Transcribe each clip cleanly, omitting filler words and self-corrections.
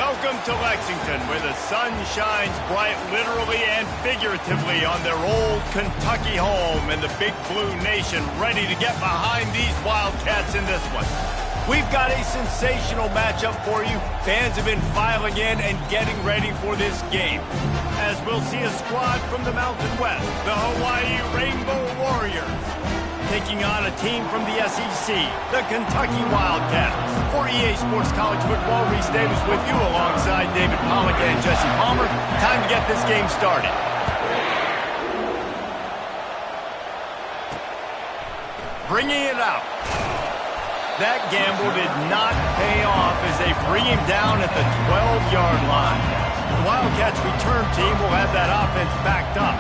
Welcome to Lexington, where the sun shines bright literally and figuratively on their old Kentucky home, and the Big Blue Nation ready to get behind these Wildcats in this one. We've got a sensational matchup for you. Fans have been filing in and getting ready for this game, as we'll see a squad from the Mountain West, the Hawaii Rainbow Warriors, taking on a team from the SEC, the Kentucky Wildcats. For EA Sports College Football, Reese Davis with you alongside David Pollack and Jesse Palmer. Time to get this game started. Bringing it out. That gamble did not pay off as they bring him down at the 12-yard line. The Wildcats return team will have that offense backed up.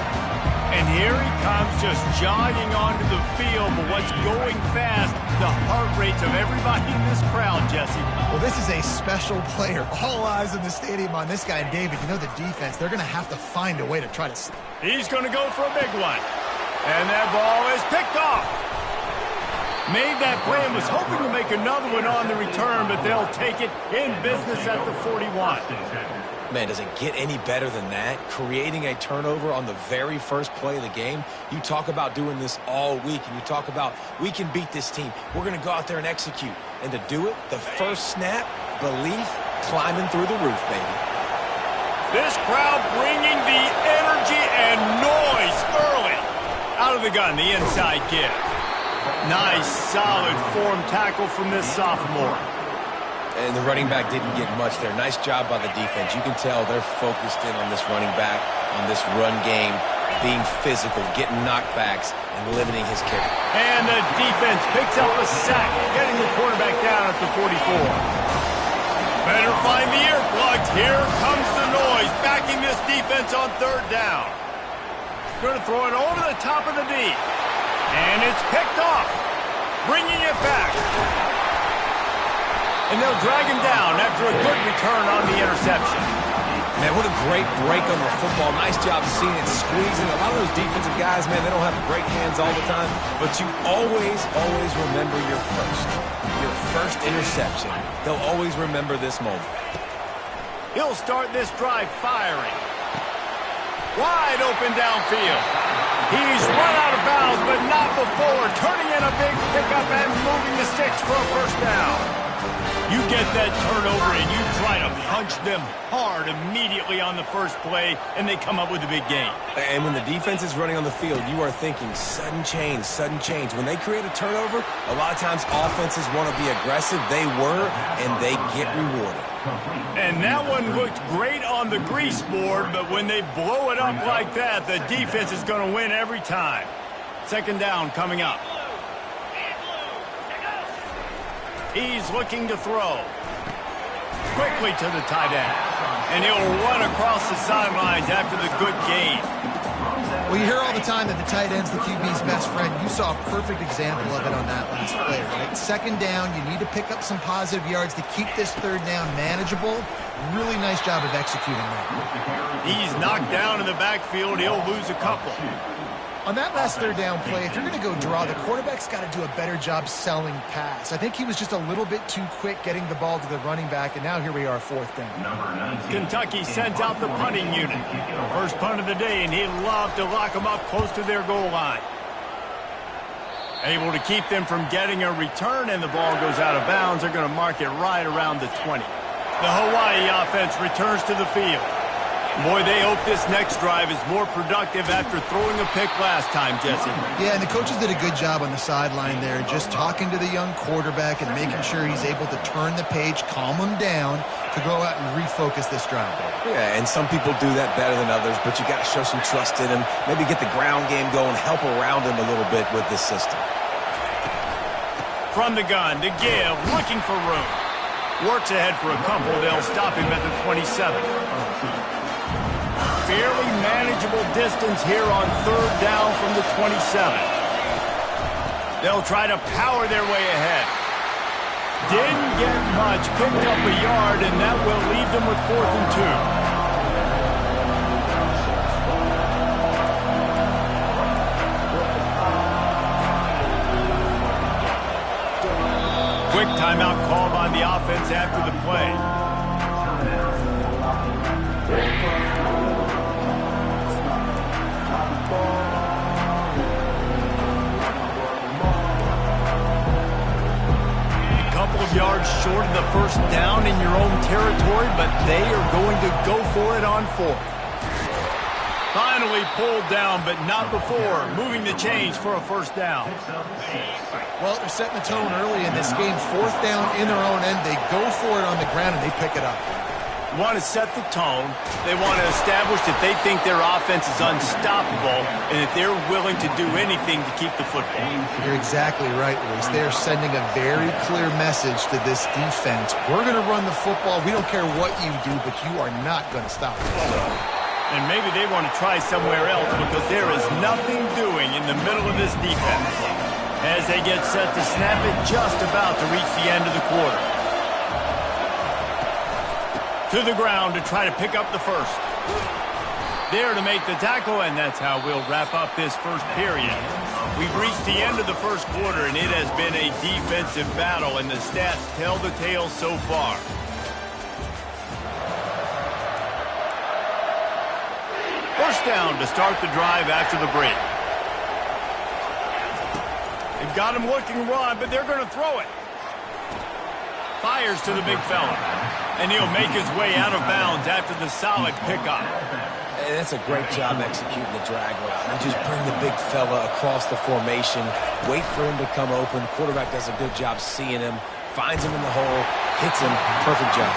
And here he comes, just jogging onto the field, but what's going fast, the heart rates of everybody in this crowd, Jesse. Well, this is a special player. All eyes in the stadium on this guy. And David, you know the defense, they're going to have to find a way to try to... He's going to go for a big one. And that ball is picked off. Made that play and was hoping to make another one on the return, but they'll take it in business at the 41. Man, does it get any better than that? Creating a turnover on the very first play of the game. You talk about doing this all week, and you talk about, we can beat this team. We're going to go out there and execute. And to do it, the first snap, belief, climbing through the roof, baby. This crowd bringing the energy and noise early. Out of the gun, the inside give. Nice, solid form tackle from this sophomore. And the running back didn't get much there. Nice job by the defense. You can tell they're focused in on this running back, on this run game, being physical, getting knockbacks, and limiting his kick. And the defense picks up a sack, getting the quarterback down at the 44. Better find the earplugs. Here comes the noise, backing this defense on third down. Going to throw it over the top of the D. And it's picked off, bringing it back. And they'll drag him down after a good return on the interception. Man, what a great break on the football. Nice job seeing it squeezing. A lot of those defensive guys, man, they don't have great hands all the time, but you always remember your first interception. They'll always remember this moment. He'll start this drive firing. Wide open downfield. He's run out of bounds, but not before. Turning in a big pickup and moving the sticks for a first down. You get that turnover and you try to punch them hard immediately on the first play, and they come up with a big gain. And when the defense is running on the field, you are thinking sudden change, sudden change. When they create a turnover, a lot of times offenses want to be aggressive. They were, and they get rewarded. And that one looked great on the grease board, but when they blow it up like that, the defense is going to win every time. Second down coming up. He's looking to throw. Quickly to the tight end. And he'll run across the sidelines after the good gain. Well, you hear all the time that the tight end's the QB's best friend. You saw a perfect example of it on that last play, right? Second down, you need to pick up some positive yards to keep this third down manageable. Really nice job of executing that. He's knocked down in the backfield. He'll lose a couple. On that last third down play, if you're going to go draw, the quarterback's got to do a better job selling pass. I think he was just a little bit too quick getting the ball to the running back, and now here we are, fourth down. Kentucky sent out the punting unit. First punt of the day, and he'd love to lock them up close to their goal line. Able to keep them from getting a return, and the ball goes out of bounds. They're going to mark it right around the 20. The Hawaii offense returns to the field. Boy, they hope this next drive is more productive after throwing a pick last time, Jesse. Yeah, and the coaches did a good job on the sideline there, just talking to the young quarterback and making sure he's able to turn the page, calm him down to go out and refocus this drive. Yeah, and some people do that better than others, but you got to show some trust in him, maybe get the ground game going, help around him a little bit with this system. From the gun, to give, looking for room. Works ahead for a couple. They'll stop him at the 27. Fairly manageable distance here on third down from the 27. They'll try to power their way ahead. Didn't get much, picked up a yard, and that will leave them with 4th and 2. Quick timeout called on the offense after the play. first down in your own territory, but they are going to go for it on 4th. Finally pulled down, but not before moving the chains for a first down. Well, they're setting the tone early in this game. 4th down in their own end. They go for it on the ground, and they pick it up. You want to set the tone. They want to establish that they think their offense is unstoppable and that they're willing to do anything to keep the football. You're exactly right, Luis. They're sending a very clear message to this defense. We're going to run the football. We don't care what you do, but you are not going to stop us. And maybe they want to try somewhere else because there is nothing doing in the middle of this defense. As they get set to snap it, just about to reach the end of the quarter. To the ground to try to pick up the first. There to make the tackle, and that's how we'll wrap up this first period. We've reached the end of the first quarter, and it has been a defensive battle, and the stats tell the tale so far. First down to start the drive after the break. They've got him looking run, but they're going to throw it. Fires to the big fella. And he'll make his way out of bounds after the solid pickup. And that's a great job executing the drag route. You just bring the big fella across the formation, wait for him to come open. Quarterback does a good job seeing him, finds him in the hole, hits him. Perfect job.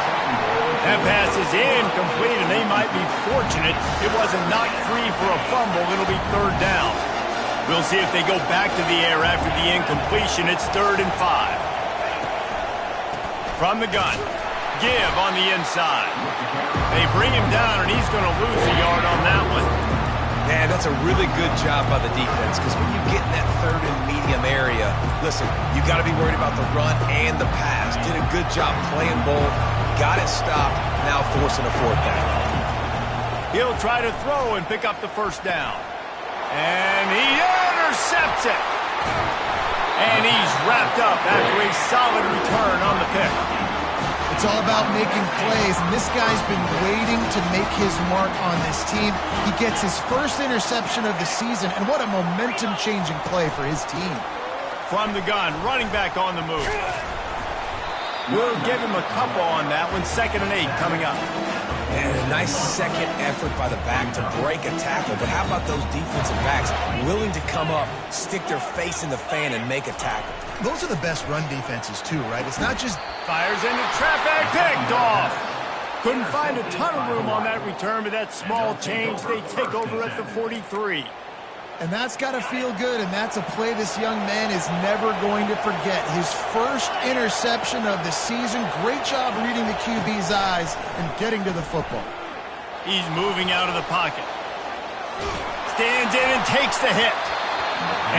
That pass is incomplete, and they might be fortunate it wasn't knocked free for a fumble. It'll be 3rd down. We'll see if they go back to the air after the incompletion. It's 3rd and 5. From the gun. Give on the inside. They bring him down, and he's going to lose a yard on that one. Man, that's a really good job by the defense because when you get in that 3rd and medium area, listen, you got to be worried about the run and the pass. Did a good job playing both, got it stopped, now forcing a 4th down. He'll try to throw and pick up the first down. And he intercepts it. And he's wrapped up after a solid return on the pick. It's all about making plays, and this guy's been waiting to make his mark on this team. He gets his first interception of the season, and what a momentum-changing play for his team. From the gun, running back on the move. We'll give him a couple on that one. 2nd and 8 coming up. And a nice second effort by the back to break a tackle. But how about those defensive backs willing to come up, stick their face in the fan, and make a tackle? Those are the best run defenses, too, right? It's not just... Fires into traffic, picked off. Couldn't find a ton of room on that return, but that small change, they take over at the 43. And that's got to feel good, and that's a play this young man is never going to forget. His first interception of the season. Great job reading the QB's eyes and getting to the football. He's moving out of the pocket. Stands in and takes the hit.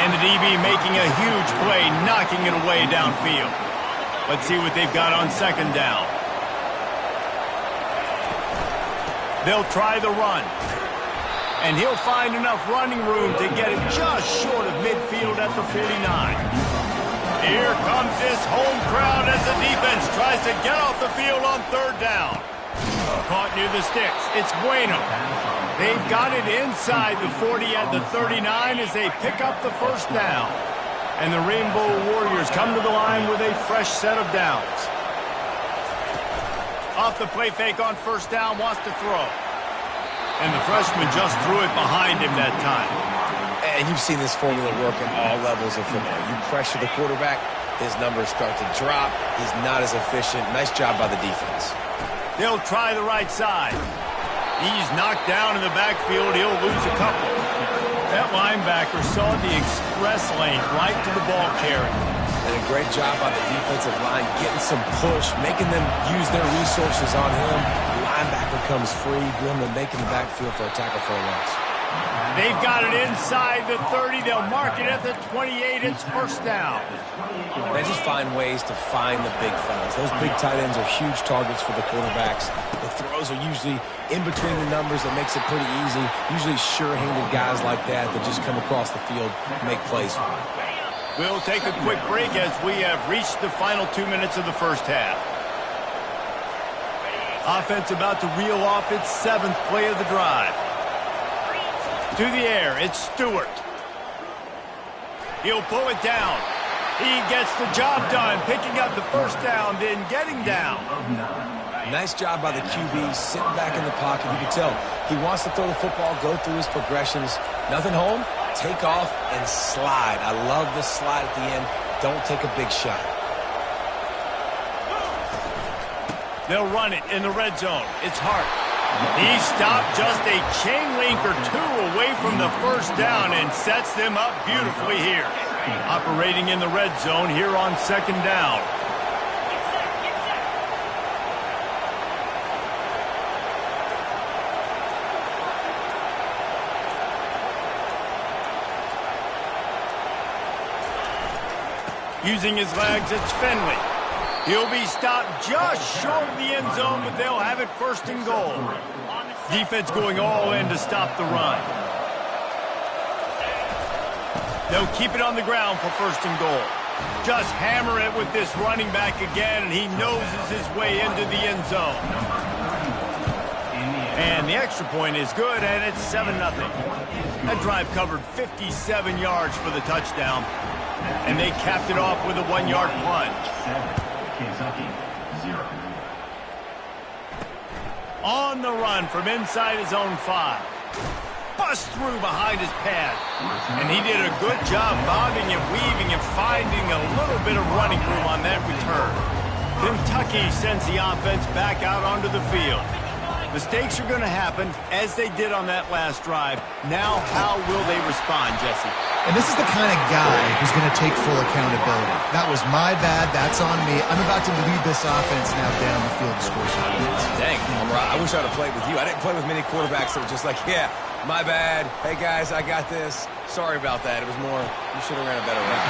And the DB making a huge play, knocking it away downfield. Let's see what they've got on 2nd down. They'll try the run. And he'll find enough running room to get it just short of midfield at the 49. Here comes this home crowd as the defense tries to get off the field on 3rd down. Caught near the sticks. It's Bueno. They've got it inside the 40 at the 39 as they pick up the first down. And the Rainbow Warriors come to the line with a fresh set of downs. Off the play fake on 1st down, wants to throw. And the freshman just threw it behind him that time. And you've seen this formula work at all levels of football. You pressure the quarterback, his numbers start to drop. He's not as efficient. Nice job by the defense. They'll try the right side. He's knocked down in the backfield. He'll lose a couple. That linebacker saw the express lane right to the ball carrier. And a great job by the defensive line, getting some push, making them use their resources on him. The linebacker comes free, willing to make in the backfield for a tackle for a loss. They've got it inside the 30. They'll mark it at the 28. It's 1st down. They just find ways to find the big fellas. Those big tight ends are huge targets for the quarterbacks. The throws are usually in between the numbers. That makes it pretty easy. Usually sure-handed guys like that just come across the field and make plays for them. We'll take a quick break as we have reached the final 2 minutes of the first half. Offense about to reel off its 7th play of the drive. To the air, it's Stewart. He'll pull it down. He gets the job done, picking up the first down, then getting down. Nice job by the QB, sitting back in the pocket. You can tell he wants to throw the football, go through his progressions. Nothing home, take off, and slide. I love the slide at the end. Don't take a big shot. They'll run it in the red zone. It's Hart. He stopped just a chain link or two away from the first down and sets them up beautifully here. Operating in the red zone here on second down. Using his legs, it's Finley. He'll be stopped just short of the end zone, but they'll have it first and goal. Defense going all in to stop the run. They'll keep it on the ground for first and goal. Just hammer it with this running back again, and he noses his way into the end zone. And the extra point is good, and it's 7-0. That drive covered 57 yards for the touchdown, and they capped it off with a 1-yard plunge. Kentucky, 0. On the run from inside his own 5. Bust through behind his pad. And he did a good job bobbing and weaving and finding a little bit of running room on that return. Kentucky sends the offense back out onto the field. Mistakes are going to happen, as they did on that last drive. Now, how will they respond, Jesse? And this is the kind of guy who's going to take full accountability. That was my bad. That's on me. I'm about to lead this offense now down the field to score some points. Dang, I wish I'd have played with you. I didn't play with many quarterbacks that were just like, yeah, my bad. Hey, guys, I got this. Sorry about that. It was more, you should have ran a better route.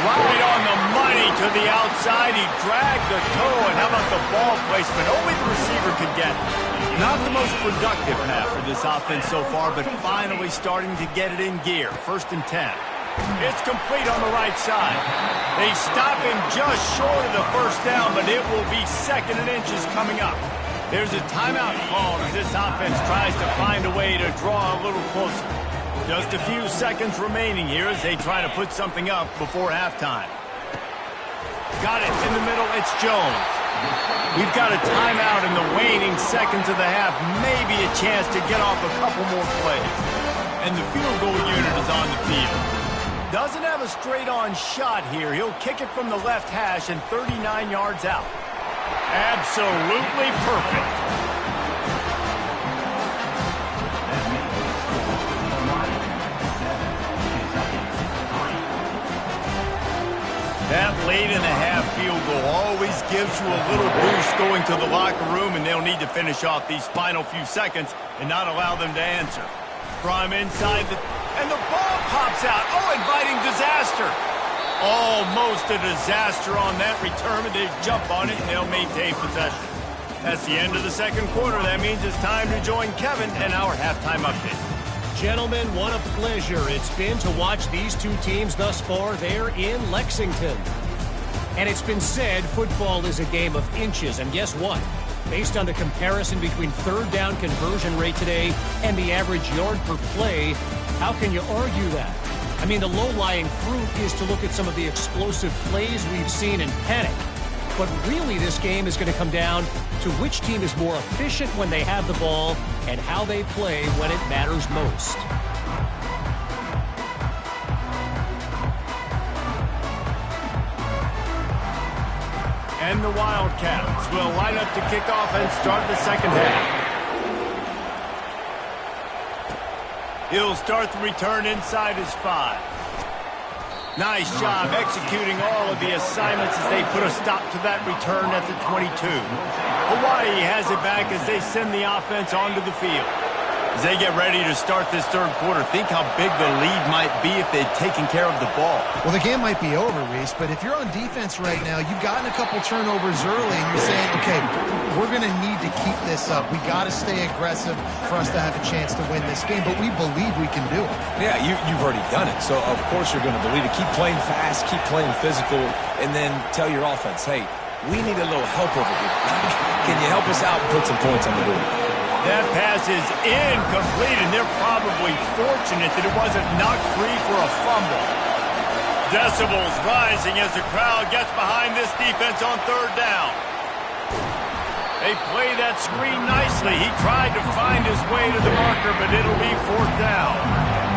Right on the money to the outside. He dragged the toe, and how about the ball placement? Only the receiver could get it. Not the most productive half for this offense so far, but finally starting to get it in gear. First and 10. It's complete on the right side. They stop him just short of the first down, but it will be second and inches coming up. There's a timeout call as this offense tries to find a way to draw a little closer. Just a few seconds remaining here as they try to put something up before halftime. Got it in the middle. It's Jones. We've got a timeout in the waning seconds of the half. Maybe a chance to get off a couple more plays. And the field goal unit is on the field. Doesn't have a straight-on shot here. He'll kick it from the left hash and 39 yards out. Absolutely perfect. That late in the half field goal always gives you a little boost going to the locker room, and they'll need to finish off these final few seconds and not allow them to answer. From inside, and the ball pops out. Oh, inviting disaster. Almost a disaster on that return, but they jump on it, and they'll maintain possession. That's the end of the second quarter. That means it's time to join Kevin and our halftime update. Gentlemen, what a pleasure it's been to watch these two teams thus far there in Lexington. And it's been said football is a game of inches, and guess what? Based on the comparison between third down conversion rate today and the average yard per play, how can you argue that? I mean, the low-lying fruit is to look at some of the explosive plays we've seen and panic. But really, this game is going to come down to which team is more efficient when they have the ball and how they play when it matters most. And the Wildcats will line up to kick off and start the second half. He'll start the return inside his 5. Nice job executing all of the assignments as they put a stop to that return at the 22. Hawaii has it back as they send the offense onto the field. As they get ready to start this third quarter, think how big the lead might be if they'd taken care of the ball. Well, the game might be over, Reese, but if you're on defense right now, you've gotten a couple turnovers early, and you're saying, okay, we're going to need to keep this up. We got to stay aggressive for us to have a chance to win this game, but we believe we can do it. Yeah, you've already done it, so of course you're going to believe it. Keep playing fast, keep playing physical, and then tell your offense, hey, we need a little help over here. Can you help us out and put some points on the board? That pass is incomplete, and they're probably fortunate that it wasn't knocked free for a fumble. Decibels rising as the crowd gets behind this defense on third down. They play that screen nicely. He tried to find his way to the marker, but it'll be fourth down.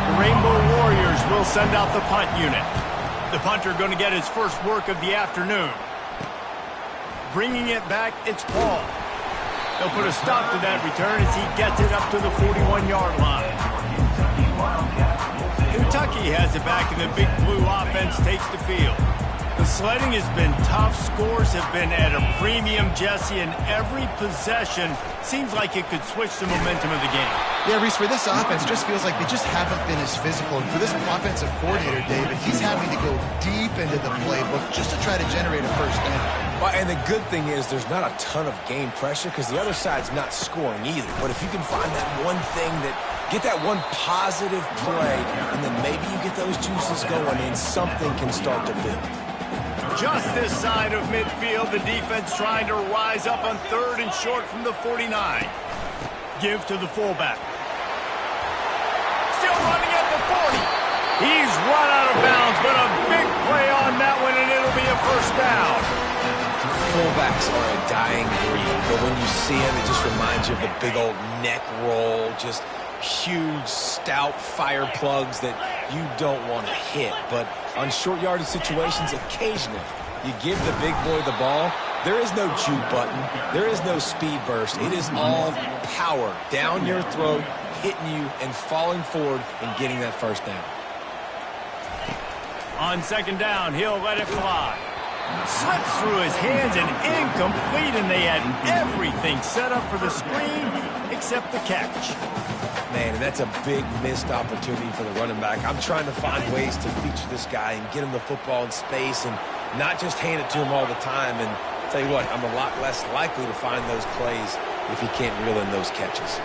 The Rainbow Warriors will send out the punt unit. The punter going to get his first work of the afternoon. Bringing it back, it's Paul. They'll put a stop to that return as he gets it up to the 41-yard line. Kentucky has it back, and the Big Blue offense takes the field. The sledding has been tough. Scores have been at a premium, Jesse, and every possession seems like it could switch the momentum of the game. Yeah, Reese, for this offense, just feels like they just haven't been as physical. And for this offensive coordinator, David, he's having to go deep into the playbook just to try to generate a first down. Well, and the good thing is there's not a ton of game pressure because the other side's not scoring either. But if you can find that one thing get that one positive play, and then maybe you get those juices going and something can start to build. Just this side of midfield, the defense trying to rise up on third and short from the 49. Give to the fullback. Still running at the 40. He's run out of bounds, but a big play on that one, and it'll be a first down. Fullbacks are a dying breed, but when you see him, it just reminds you of the big old neck roll, just huge, stout fire plugs that you don't want to hit. But on short yardage situations, occasionally, you give the big boy the ball, there is no juke button, there is no speed burst. It is all power down your throat, hitting you and falling forward and getting that first down. On second down, he'll let it fly. Slips through his hands and incomplete, and they had everything set up for the screen except the catch. Man, and that's a big missed opportunity for the running back. I'm trying to find ways to feature this guy and get him the football in space and not just hand it to him all the time. And tell you what, I'm a lot less likely to find those plays if he can't reel in those catches.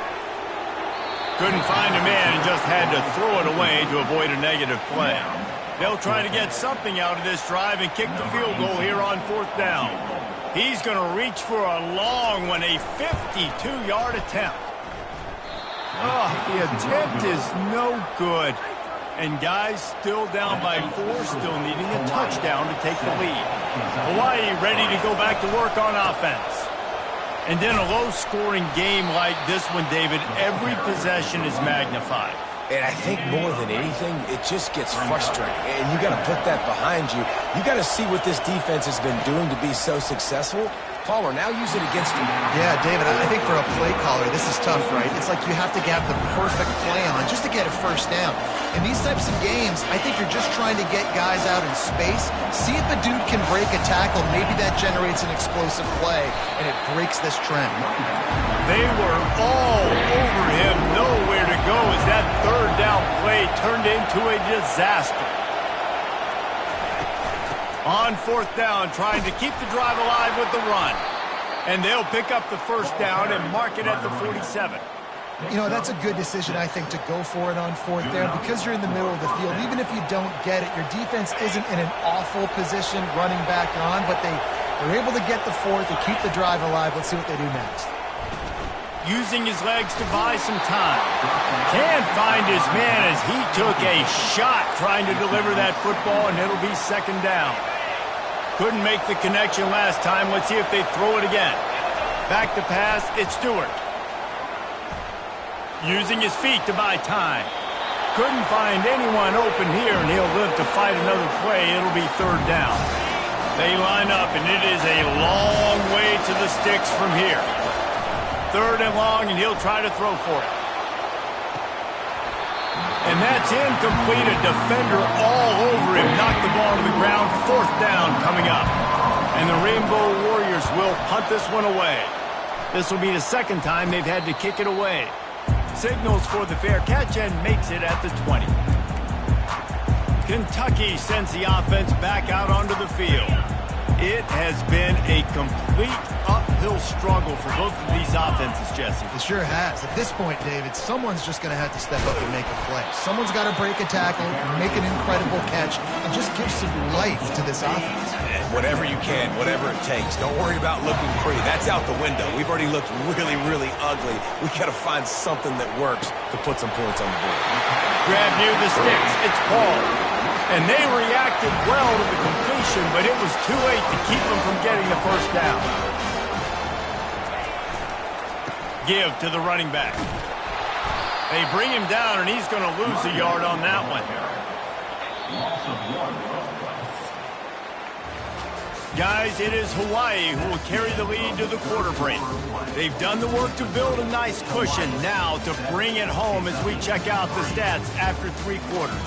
Couldn't find a man and just had to throw it away to avoid a negative play. They'll try to get something out of this drive and kick the field goal here on fourth down. He's going to reach for a long one, a 52-yard attempt. Oh, the attempt is no good. And guys still down by 4, still needing a touchdown to take the lead. Hawaii ready to go back to work on offense. And then a low-scoring game like this one, David, every possession is magnified. And I think more than anything, it just gets frustrating. And you got to put that behind you. You got to see what this defense has been doing to be so successful. Palmer, now use it against him. Yeah, David, I think for a play caller, this is tough, right? It's like you have to have the perfect play on just to get a first down. In these types of games, I think you're just trying to get guys out in space, see if a dude can break a tackle. Maybe that generates an explosive play, and it breaks this trend. They were all over him, nowhere to go as that third down play turned into a disaster. On fourth down, trying to keep the drive alive with the run. And they'll pick up the first down and mark it at the 47. You know, that's a good decision, I think, to go for it on fourth down because you're in the middle of the field. Even if you don't get it, your defense isn't in an awful position running back on, but they're able to get the fourth and keep the drive alive. Let's see what they do next. Using his legs to buy some time. Can't find his man as he took a shot trying to deliver that football, and it'll be second down. Couldn't make the connection last time. Let's see if they throw it again. Back to pass, it's Stewart. Using his feet to buy time. Couldn't find anyone open here, and he'll live to fight another play. It'll be third down. They line up, and it is a long way to the sticks from here. Third and long, and he'll try to throw for it. And that's incomplete. A defender all over him. Knocked the ball to the ground. Fourth down coming up. And the Rainbow Warriors will punt this one away. This will be the second time they've had to kick it away. Signals for the fair catch and makes it at the 20. Kentucky sends the offense back out onto the field. It has been a complete uphill struggle for both of these offenses, Jesse. It sure has. At this point, David, someone's just going to have to step up and make a play. Someone's got to break a tackle, make an incredible catch, and just give some life to this offense. And whatever you can, whatever it takes. Don't worry about looking pretty. That's out the window. We've already looked really, really ugly. We got to find something that works to put some points on the board. Grab near the sticks. It's Paul. And they reacted well to the completion, but it was too late to keep them from getting the first down. Give to the running back. They bring him down, and he's going to lose a yard on that one. Guys, it is Hawaii who will carry the lead to the quarter break. They've done the work to build a nice cushion. Now to bring it home as we check out the stats after 3 quarters.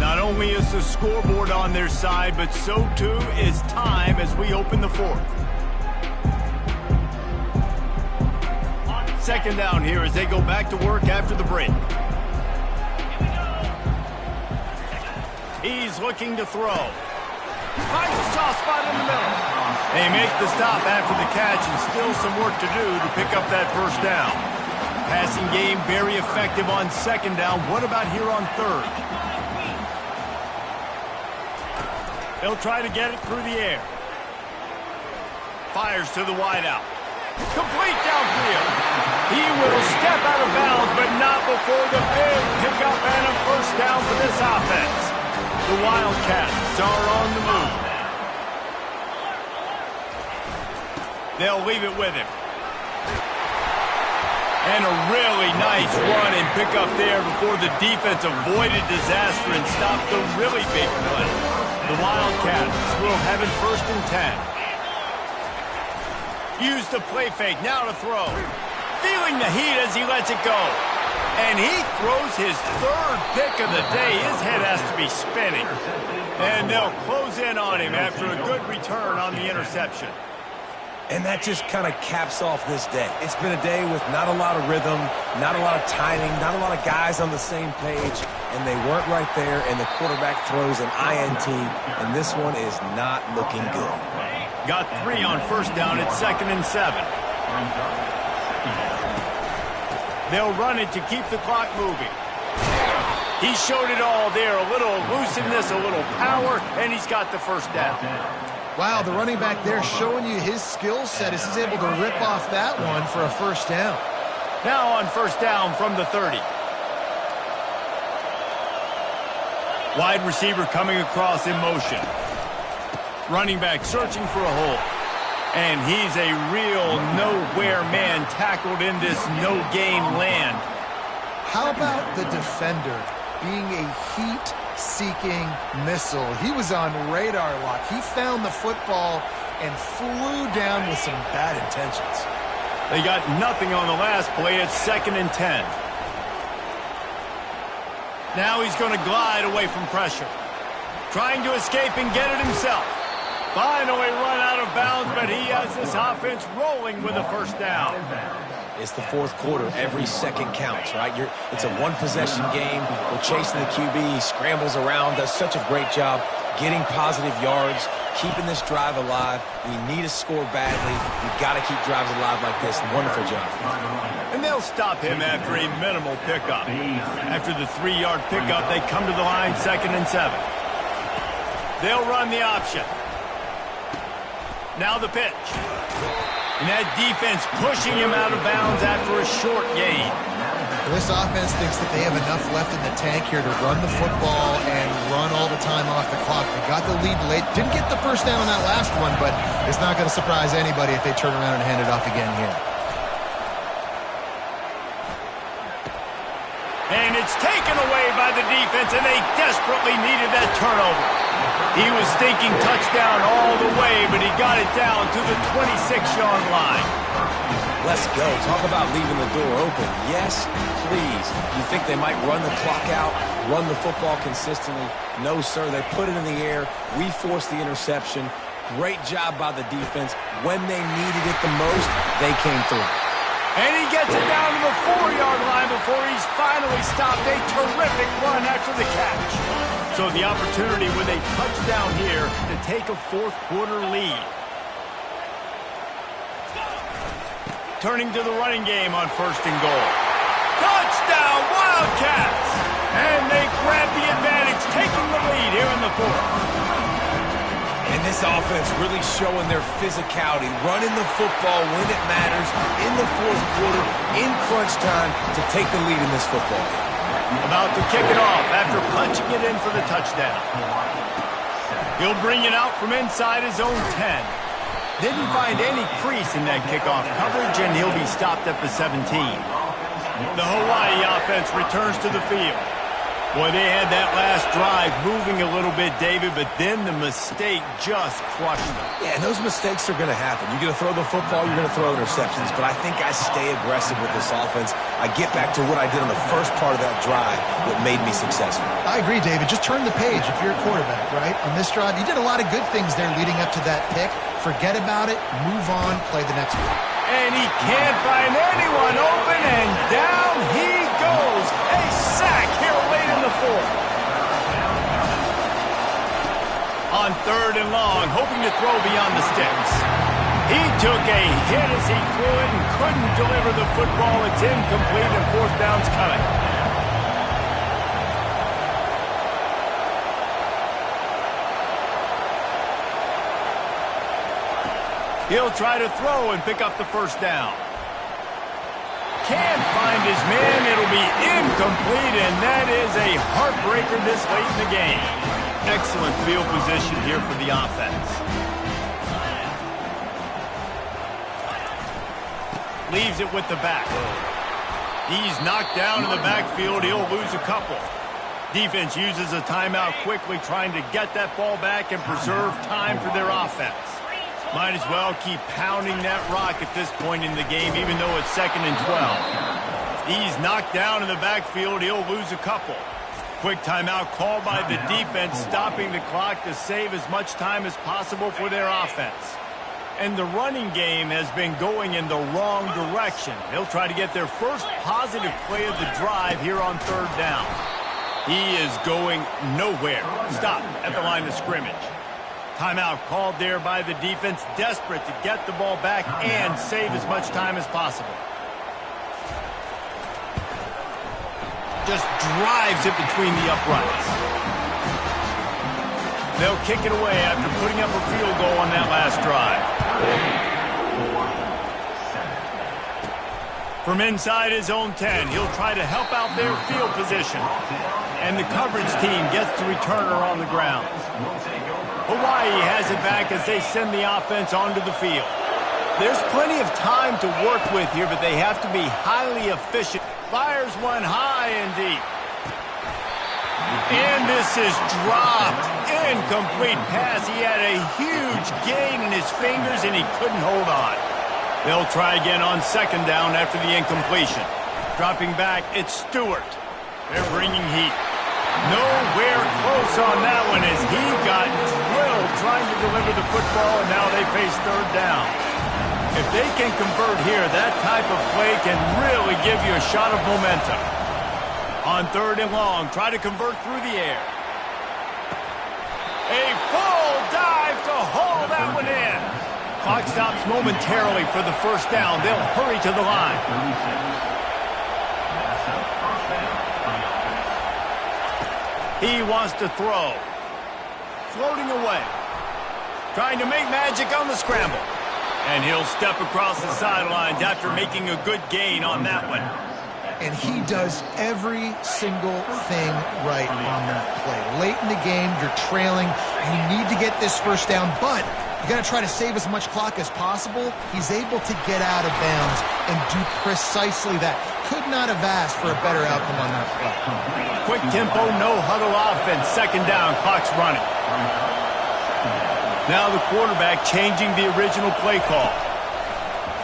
Not only is the scoreboard on their side, but so too is time as we open the 4th. Second down here as they go back to work after the break. He's looking to throw. Finds a soft spot in the middle. They make the stop after the catch and still some work to do to pick up that first down. Passing game very effective on second down. What about here on third? They'll try to get it through the air. Fires to the wideout. Complete downfield. He will step out of bounds, but not before the big pickup and a first down for this offense. The Wildcats are on the move. They'll leave it with him. And a really nice run and pickup there before the defense avoided disaster and stopped the really big play. The Wildcats will have it 1st and 10. Use the play fake, now to throw. Feeling the heat as he lets it go. And he throws his 3rd pick of the day. His head has to be spinning. And they'll close in on him after a good return on the interception. And that just kind of caps off this day. It's been a day with not a lot of rhythm, not a lot of timing, not a lot of guys on the same page, and they weren't right there, and the quarterback throws an INT, and this one is not looking good. Got 3 on first down at 2nd and 7. They'll run it to keep the clock moving. He showed it all there, a little elusiveness, a little power, and he's got the first down. Wow, the running back there showing you his skill set as he's able to rip off that one for a first down. Now on first down from the 30. Wide receiver coming across in motion. Running back searching for a hole. And he's a real nowhere man tackled in this no-gain land. How about the defender being a heat-seeking missile? He was on radar lock. He found the football and flew down with some bad intentions. They got nothing on the last play. It's 2nd and 10. Now he's going to glide away from pressure. Trying to escape and get it himself. Finally run out of bounds, but he has this offense rolling with a first down. It's the 4th quarter. Every second counts, right? It's a one-possession game. We're chasing the QB. He scrambles around, does such a great job getting positive yards, keeping this drive alive. We need a score badly. We've got to keep drives alive like this. Wonderful job. And they'll stop him after a minimal pickup. After the 3-yard pickup, they come to the line 2nd and 7. They'll run the option. Now the pitch. And that defense pushing him out of bounds after a short gain. This offense thinks that they have enough left in the tank here to run the football and run all the time off the clock. They got the lead late. Didn't get the first down on that last one, but it's not going to surprise anybody if they turn around and hand it off again here. And it's taken away by the defense, and they desperately needed that turnover. He was thinking touchdown all the way, but he got it down to the 26-yard line. Let's go. Talk about leaving the door open. Yes, please. You think they might run the clock out, run the football consistently? No, sir. They put it in the air. We forced the interception. Great job by the defense. When they needed it the most, they came through. And he gets it down to the 4-yard line before he's finally stopped. A terrific run after the catch. So the opportunity with a touchdown here to take a 4th quarter lead. Turning to the running game on 1st and goal. Touchdown, Wildcats! And they grab the advantage, taking the lead here in the 4th. And this offense really showing their physicality, running the football when it matters in the 4th quarter, in crunch time, to take the lead in this football game. About to kick it off after punching it in for the touchdown. He'll bring it out from inside his own 10. Didn't find any crease in that kickoff coverage, and he'll be stopped at the 17. The Hawaii offense returns to the field. Boy, they had that last drive moving a little bit, David, but then the mistake just crushed them. Yeah, and those mistakes are going to happen. You're going to throw the football, you're going to throw interceptions, but I think I stay aggressive with this offense. I get back to what I did on the first part of that drive that made me successful. I agree, David. Just turn the page if you're a quarterback, right? On this drive, you did a lot of good things there leading up to that pick. Forget about it, move on, play the next one. And he can't find anyone open, and down he goes. A sack here late in the fourth. On 3rd and long, hoping to throw beyond the sticks. He took a hit as he threw it and couldn't deliver the football. It's incomplete, and 4th down's coming. He'll try to throw and pick up the 1st down. Can't find his man. It'll be incomplete, and that is a heartbreaker this late in the game. Excellent field position here for the offense. Leaves it with the back. He's knocked down in the backfield. He'll lose a couple. Defense uses a timeout quickly, trying to get that ball back and preserve time for their offense. Might as well keep pounding that rock at this point in the game, even though it's 2nd and 12. He's knocked down in the backfield. He'll lose a couple. Quick timeout called by the defense, stopping the clock to save as much time as possible for their offense. And the running game has been going in the wrong direction. They'll try to get their first positive play of the drive here on 3rd down. He is going nowhere. Stop at the line of scrimmage. Timeout called there by the defense, desperate to get the ball back and save as much time as possible. Just drives it between the uprights. They'll kick it away after putting up a field goal on that last drive. From inside his own 10, he'll try to help out their field position. And the coverage team gets the returner on the ground. Hawaii has it back as they send the offense onto the field. There's plenty of time to work with here, but they have to be highly efficient. Fires one high and deep. And this is dropped. Incomplete pass. He had a huge gain in his fingers, and he couldn't hold on. They'll try again on 2nd down after the incompletion. Dropping back, it's Stewart. They're bringing heat. Nowhere close on that one as he got drilled trying to deliver the football, and now they face 3rd down. If they can convert here, that type of play can really give you a shot of momentum. On 3rd and long, try to convert through the air. A full dive to haul that one in. Clock stops momentarily for the 1st down. They'll hurry to the line. He wants to throw. Floating away. Trying to make magic on the scramble. And he'll step across the sidelines after making a good gain on that one. And he does every single thing right on that play. Late in the game, you're trailing. You need to get this 1st down, but you got to try to save as much clock as possible. He's able to get out of bounds and do precisely that. Could not have asked for a better outcome on that play. Quick tempo, no huddle offense. 2nd down, clock's running. Now the quarterback changing the original play call.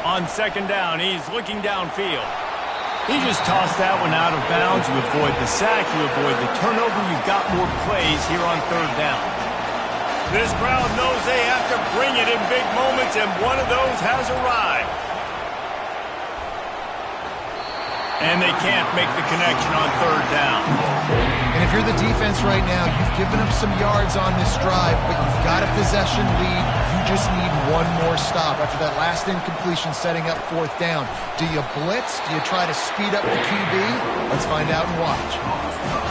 On 2nd down, he's looking downfield. He just tossed that one out of bounds. You avoid the sack, you avoid the turnover. You've got more plays here on 3rd down. This crowd knows they have to bring it in big moments, and one of those has arrived. And they can't make the connection on 3rd down. And if you're the defense right now, you've given up some yards on this drive, but you've got a possession lead. You just need one more stop after that last incompletion setting up 4th down. Do you blitz? Do you try to speed up the QB? Let's find out and watch.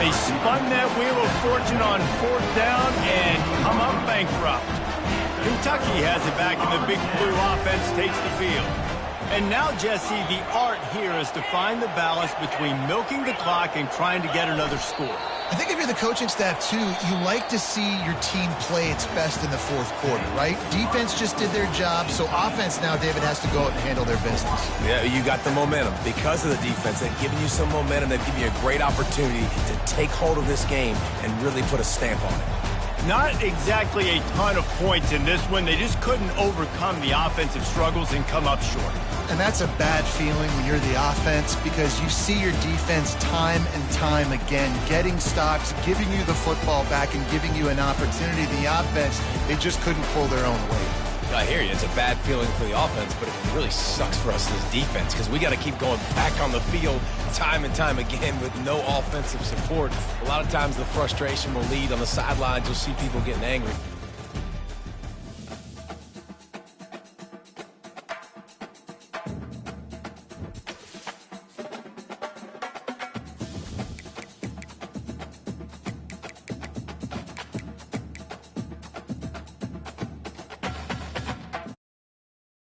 They spun that wheel of fortune on 4th down and come up bankrupt. Kentucky has it back, and the Big Blue offense takes the field. And now, Jesse, the art here is to find the balance between milking the clock and trying to get another score. I think if you're the coaching staff, too, you like to see your team play its best in the fourth quarter, right? Defense just did their job, so offense now, David, has to go out and handle their business. Yeah, you got the momentum. Because of the defense, they've given you some momentum. They've given you a great opportunity to take hold of this game and really put a stamp on it. Not exactly a ton of points in this one. They just couldn't overcome the offensive struggles and come up short. And that's a bad feeling when you're the offense because you see your defense time and time again getting stops, giving you the football back, and giving you an opportunity. The offense, they just couldn't pull their own weight. I hear you. It's a bad feeling for the offense, but it really sucks for us as defense because we got to keep going back on the field time and time again with no offensive support. A lot of times the frustration will lead on the sidelines. You'll see people getting angry.